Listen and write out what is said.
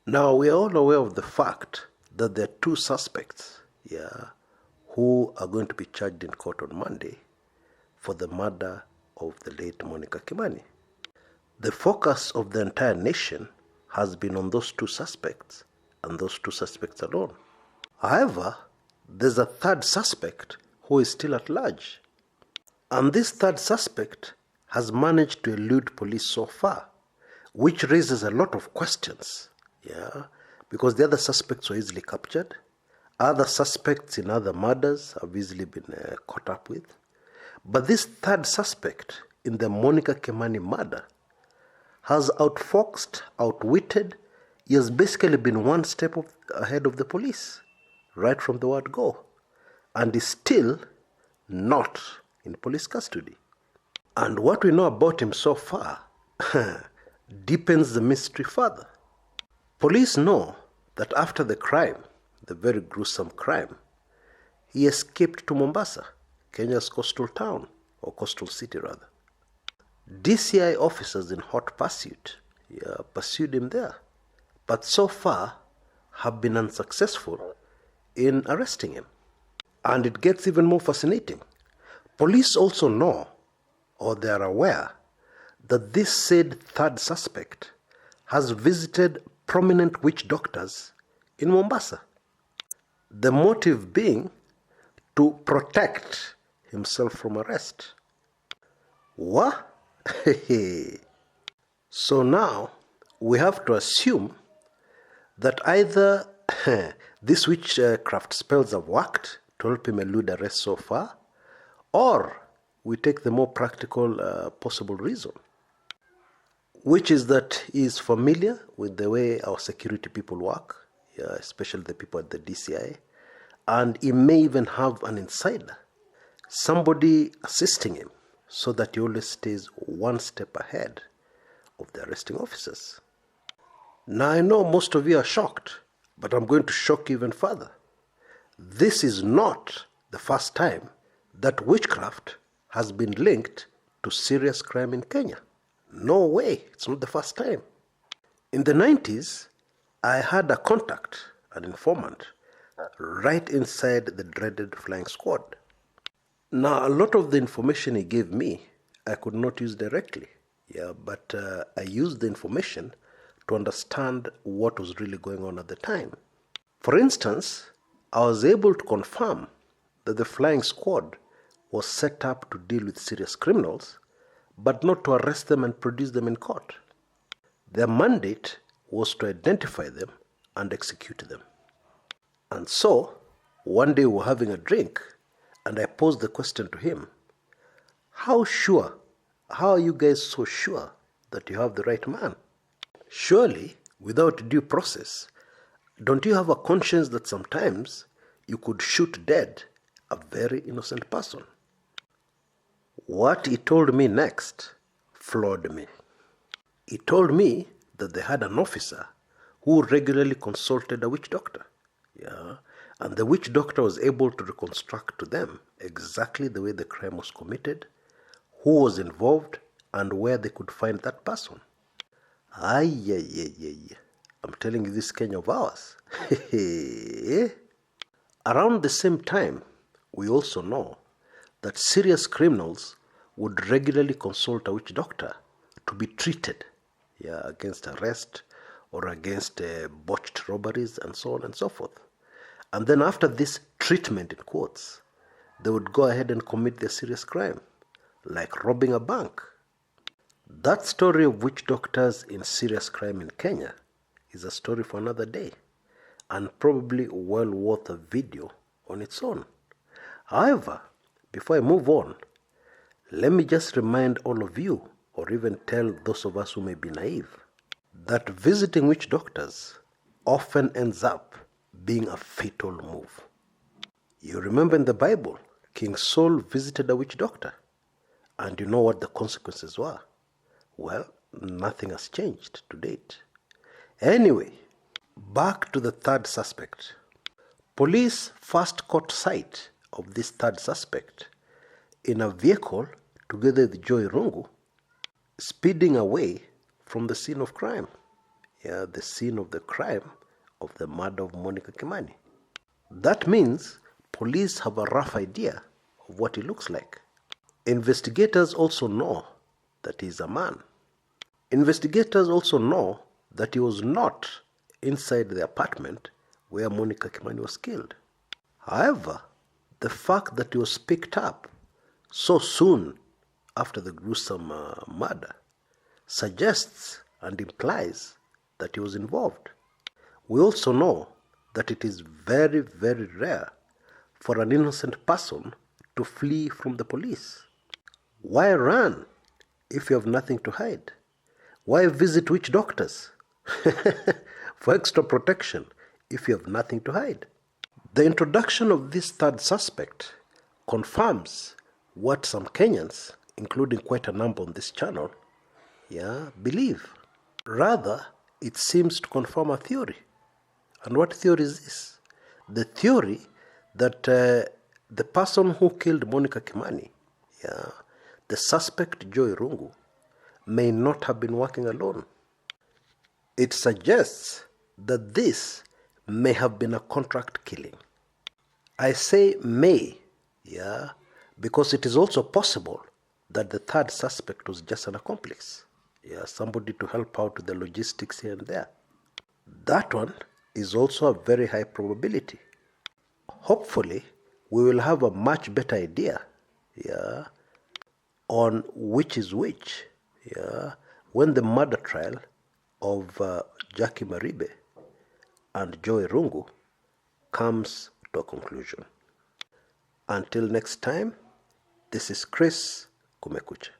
Now, we are all aware of the fact that there are two suspects, who are going to be charged in court on Monday for the murder of the late Monica Kimani. The focus of the entire nation has been on those two suspects and those two suspects alone. However, there's a third suspect who is still at large. And this third suspect has managed to elude police so far, which raises a lot of questions, because the other suspects were easily captured. Other suspects in other murders have easily been caught up with. But this third suspect in the Monica Kimani murder has outfoxed, outwitted. He has basically been one step ahead of the police, right from the word go, and is still not in police custody. And what we know about him so far deepens the mystery further. Police know that after the crime, the very gruesome crime, he escaped to Mombasa, Kenya's coastal town, or coastal city rather. DCI officers in hot pursuit pursued him there, but so far have been unsuccessful in arresting him. And it gets even more fascinating. Police also know, or they are aware, that this said third suspect has visited prominent witch doctors in Mombasa. The motive being to protect himself from arrest. What? So now we have to assume that either these witchcraft spells have worked to help him elude arrest so far, or we take the more practical possible reason, which is that he is familiar with the way our security people work, especially the people at the DCI, and he may even have an insider, somebody assisting him, so that he always stays one step ahead of the arresting officers. Now, I know most of you are shocked, but I'm going to shock you even further. This is not the first time that witchcraft has been linked to serious crime in Kenya. No way, it's not the first time. In the 90s, I had a contact, an informant, right inside the dreaded flying squad. Now, a lot of the information he gave me, I could not use directly, but I used the information to understand what was really going on at the time. For instance, I was able to confirm that the flying squad was set up to deal with serious criminals, but not to arrest them and produce them in court. Their mandate was to identify them and execute them. And so, one day we were having a drink, and I posed the question to him, how are you guys so sure that you have the right man? Surely, without due process, don't you have a conscience that sometimes you could shoot dead a very innocent person? What he told me next floored me. He told me that they had an officer who regularly consulted a witch doctor. And the witch doctor was able to reconstruct to them exactly the way the crime was committed, who was involved, and where they could find that person. I'm telling you, this Kenya of ours. Around the same time, we also know that serious criminals would regularly consult a witch doctor to be treated against arrest or against botched robberies and so on and so forth. And then after this treatment, in quotes, they would go ahead and commit their serious crime, like robbing a bank. That story of witch doctors in serious crime in Kenya is a story for another day, and probably well worth a video on its own. However, before I move on, let me just remind all of you, or even tell those of us who may be naive, that visiting witch doctors often ends up being a fatal move. You remember in the Bible, King Saul visited a witch doctor, and you know what the consequences were. Well, nothing has changed to date. Anyway, back to the third suspect. Police first caught sight of this third suspect in a vehicle together with Joy Rungu, speeding away from the scene of crime. the scene of the crime of the murder of Monica Kimani. That means police have a rough idea of what he looks like. Investigators also know that he is a man. Investigators also know that he was not inside the apartment where Monica Kimani was killed. However, the fact that he was picked up so soon after the gruesome murder suggests and implies that he was involved. We also know that it is very, very rare for an innocent person to flee from the police. Why run if you have nothing to hide? Why visit witch doctors for extra protection if you have nothing to hide? The introduction of this third suspect confirms what some Kenyans, including quite a number on this channel, believe. Rather, it seems to confirm a theory. And what theory is this? The theory that the person who killed Monica Kimani, the suspect Joy Rungu, may not have been working alone. It suggests that this may have been a contract killing. I say may, because it is also possible that the third suspect was just an accomplice. Somebody to help out with the logistics here and there. That one is also a very high probability. Hopefully, we will have a much better idea, on which is which, when the murder trial of Jackie Maribe and Joy Rungu comes to a conclusion. Until next time, this is Chris Kumekucha.